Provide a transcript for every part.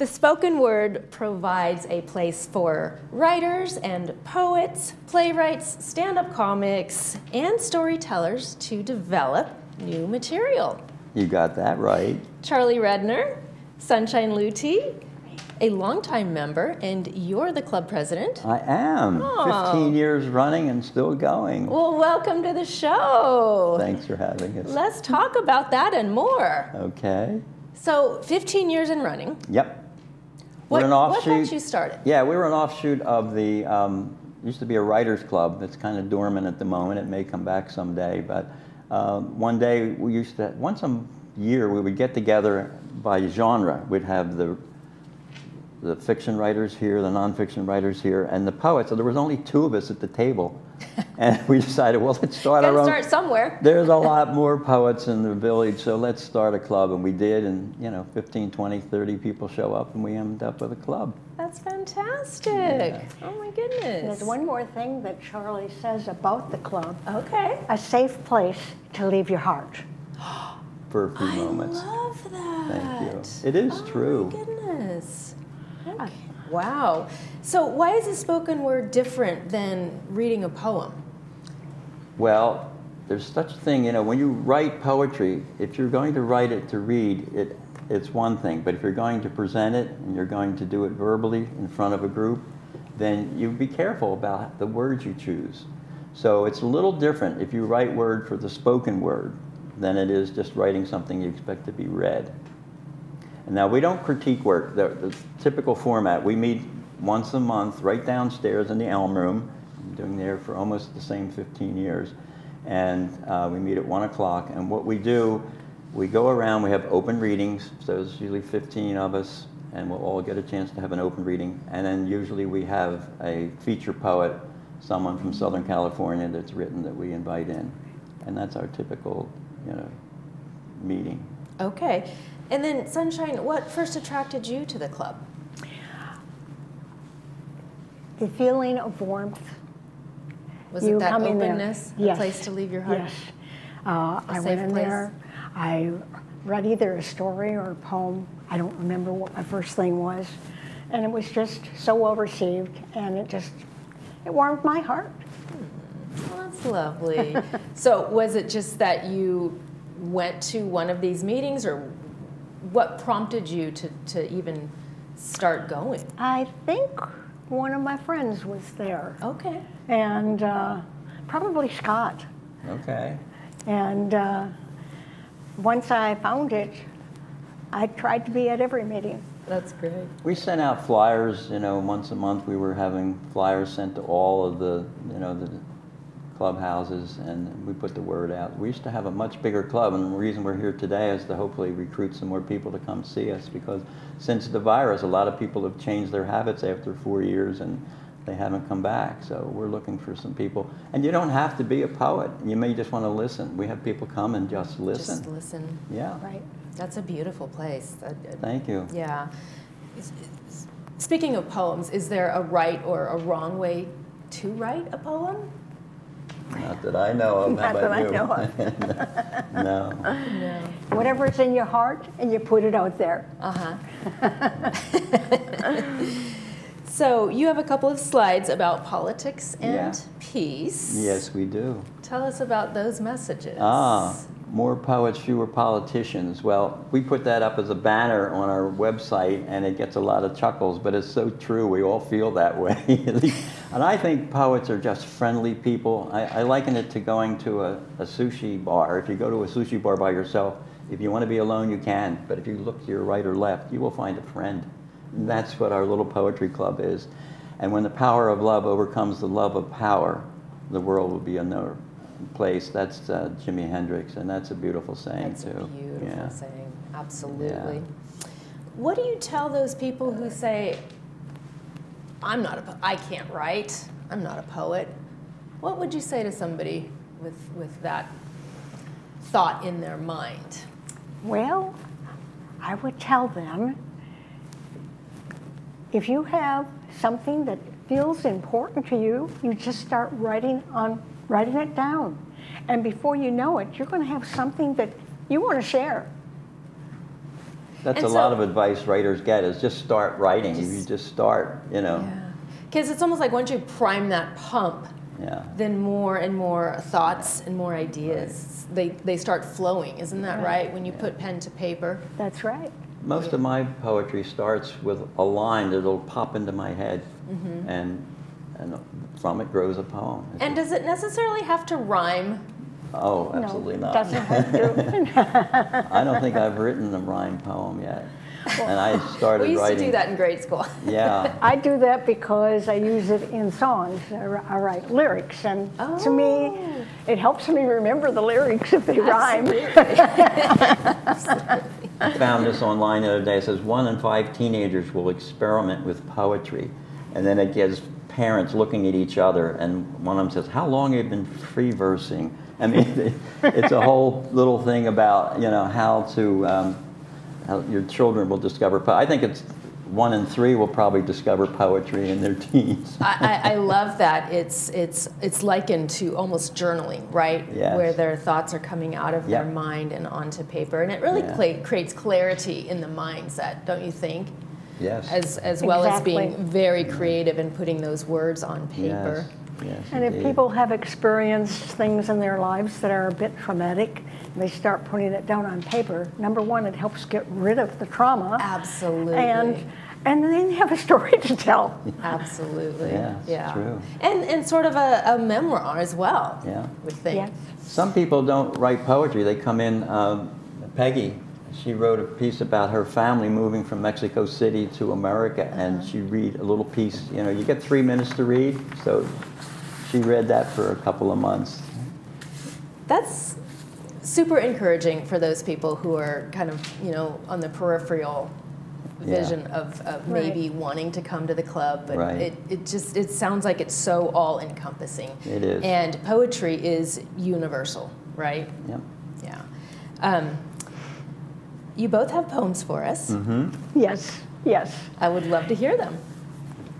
The spoken word provides a place for writers and poets, playwrights, stand-up comics, and storytellers to develop new material. You got that right. Charlie Redner, Sunshine Luti, a longtime member, and you're the club president. I am. Oh. 15 years running and still going. Well, welcome to the show. Thanks for having us. Let's talk about that and more. Okay. So, 15 years in running. Yep. What We're an offshoot. What got you started? Yeah, we were an offshoot of the, used to be a writers club that's kind of dormant at the moment. It may come back someday, but one day we used to, once a year we would get together by genre. We'd have the fiction writers here, the nonfiction writers here, and the poets. So there was only 2 of us at the table. And we decided, well, let's start our own. Start somewhere. There's a lot more poets in the village, so let's start a club. And we did, and 15, 20, 30 people show up, and we ended up with a club. That's fantastic. Yeah. Oh my goodness. There's one more thing that Charlie says about the club. Okay. A safe place to leave your heart. For a few moments. I love that. Thank you. It is true. Oh my goodness. Okay. Wow. So why is the spoken word different than reading a poem? Well, there's such a thing, when you write poetry, if you're going to write it to read, it's one thing. But if you're going to present it and you're going to do it verbally in front of a group, then you be careful about the words you choose. So it's a little different if you write word for the spoken word than it is just writing something you expect to be read. And now, we don't critique work. The typical format, we meet once a month right downstairs in the Elm Room. I'm doing there for almost the same 15 years. And we meet at 1 o'clock. And what we do, we go around, we have open readings. So there's usually 15 of us, and we'll all get a chance to have an open reading. And then usually we have a feature poet, someone from Southern California that's written that we invite in. And that's our typical, meeting. Okay. And then, Sunshine, what first attracted you to the club? The feeling of warmth. Was it that openness? Yes. A place to leave your heart? Yes. I went in there. I read either a story or a poem. I don't remember what my first thing was. And it was just so well received, and it warmed my heart. Well, that's lovely. So was it just that you went to one of these meetings, or what prompted you to even start going? I think one of my friends was there. Okay. And probably Scott. Okay. And once I found it, I tried to be at every meeting. That's great. We sent out flyers, once a month we were having flyers sent to all of the clubhouses, and we put the word out. We used to have a much bigger club, and the reason we're here today is to hopefully recruit some more people to come see us, because since the virus, a lot of people have changed their habits after 4 years, and they haven't come back. So we're looking for some people. And you don't have to be a poet. You may just want to listen. We have people come and just listen. Just listen. Yeah. Right. That's a beautiful place. Thank you. Yeah. Speaking of poems, is there a right or a wrong way to write a poem? Not that I know of. Not that I know of. No. No. Whatever's in your heart, and you put it out there. Uh-huh. So you have a couple of slides about politics and peace. Yes, we do. Tell us about those messages. More poets, fewer politicians. Well, we put that up as a banner on our website, and it gets a lot of chuckles, but it's so true. We all feel that way. And I think poets are just friendly people. I liken it to going to a sushi bar. If you go to a sushi bar by yourself, if you want to be alone, you can. But if you look to your right or left, you will find a friend. And that's what our little poetry club is. And when the power of love overcomes the love of power, the world will be another place. That's Jimi Hendrix, and that's a beautiful saying, that's too. That's a beautiful saying, absolutely. Yeah. What do you tell those people who say, I can't write, I'm not a poet? What would you say to somebody with that thought in their mind? Well, I would tell them, if you have something that feels important to you, you just start writing it down. And before you know it, you're going to have something that you want to share. That's And a lot of advice writers get, is just start writing. You just start, you know. Yeah. Because it's almost like once you prime that pump, Yeah. then more and more thoughts and more ideas, they start flowing. Isn't that right? When you put pen to paper. That's right. Most of my poetry starts with a line that'll pop into my head, and from it grows a poem. And does it necessarily have to rhyme? Oh, absolutely No, not. doesn't have to. I don't think I've written a rhyme poem yet. And I started We used writing. to do that in grade school. Yeah. I do that because I use it in songs. I write lyrics, and to me, it helps me remember the lyrics if they rhyme. I found this online the other day. It says 1 in 5 teenagers will experiment with poetry. And then it gives parents looking at each other, and one of them says, "How long have you been free versing?" I mean, it's a whole little thing about, you know, how your children will discover. I think it's 1 in 3 will probably discover poetry in their teens. I love that. It's likened to almost journaling, right? Yes. Where their thoughts are coming out of their mind and onto paper, and it really creates clarity in the mindset, don't you think? Yes. As well as Exactly. being very creative and putting those words on paper. Yes, And if indeed. people have experienced things in their lives that are a bit traumatic, and they start putting it down on paper, number one, it helps get rid of the trauma. Absolutely. And then they have a story to tell. Absolutely. Yeah, it's true. And sort of a memoir as well. Yeah. I would think. Yes. Some people don't write poetry. They come in, Peggy, she wrote a piece about her family moving from Mexico City to America, and she read a little piece. You know, you get 3 minutes to read, so she read that for a couple of months. That's super encouraging for those people who are kind of, you know, on the peripheral vision of maybe wanting to come to the club, but it sounds like it's so all encompassing. It is. And poetry is universal, right? Yep. Yeah. You both have poems for us. Yes, yes. I would love to hear them.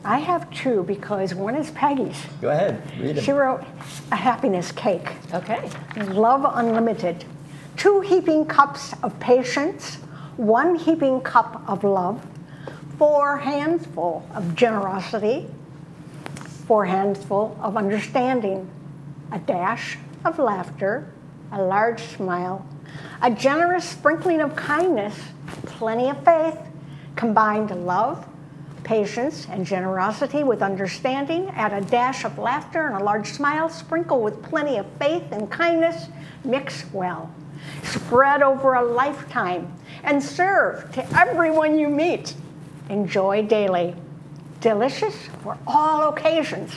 I have 2 because one is Peggy's. Go ahead, read She it. wrote A Happiness Cake. Okay. Love unlimited. 2 heaping cups of patience, 1 heaping cup of love, 4 handsful of generosity, 4 handsful of understanding, a dash of laughter, a large smile, a generous sprinkling of kindness, plenty of faith, combined love, patience, and generosity with understanding, add a dash of laughter and a large smile, sprinkle with plenty of faith and kindness, mix well. Spread over a lifetime and serve to everyone you meet. Enjoy daily. Delicious for all occasions.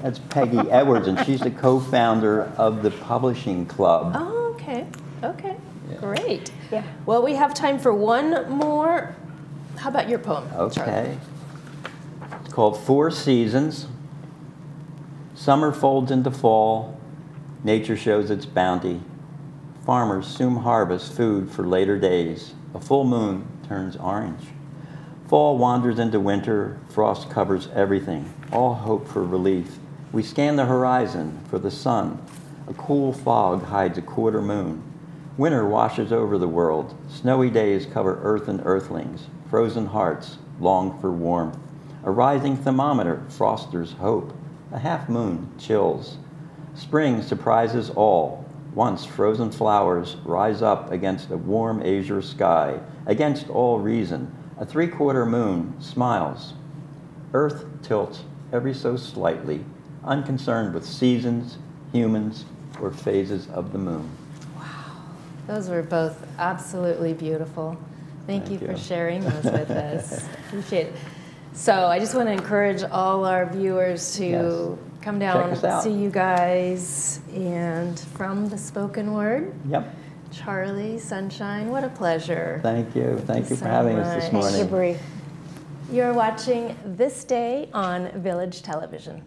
That's Peggy Edwards, and she's the co-founder of the Publishing Club. Oh, okay. Okay. Yeah. Great. Yeah. Well, we have time for one more. How about your poem, Charlie? Okay. It's called 4 Seasons. Summer folds into fall. Nature shows its bounty. Farmers soon harvest food for later days. A full moon turns orange. Fall wanders into winter. Frost covers everything. All hope for relief. We scan the horizon for the sun. A cool fog hides a quarter moon. Winter washes over the world. Snowy days cover earth and earthlings. Frozen hearts long for warmth. A rising thermometer fosters hope. A half moon chills. Spring surprises all. Once frozen flowers rise up against a warm azure sky. Against all reason, a 3/4 moon smiles. Earth tilts every so slightly, unconcerned with seasons, humans, or phases of the moon. Those were both absolutely beautiful. Thank you for sharing those with us. Appreciate it. So I just want to encourage all our viewers to come down, Check us out. see you guys, and from the spoken word, Yep. Charlie, Sunshine, what a pleasure. Thank you. Thank you for so having us this much. morning. Thank you, Bree. You're watching This Day on Village Television.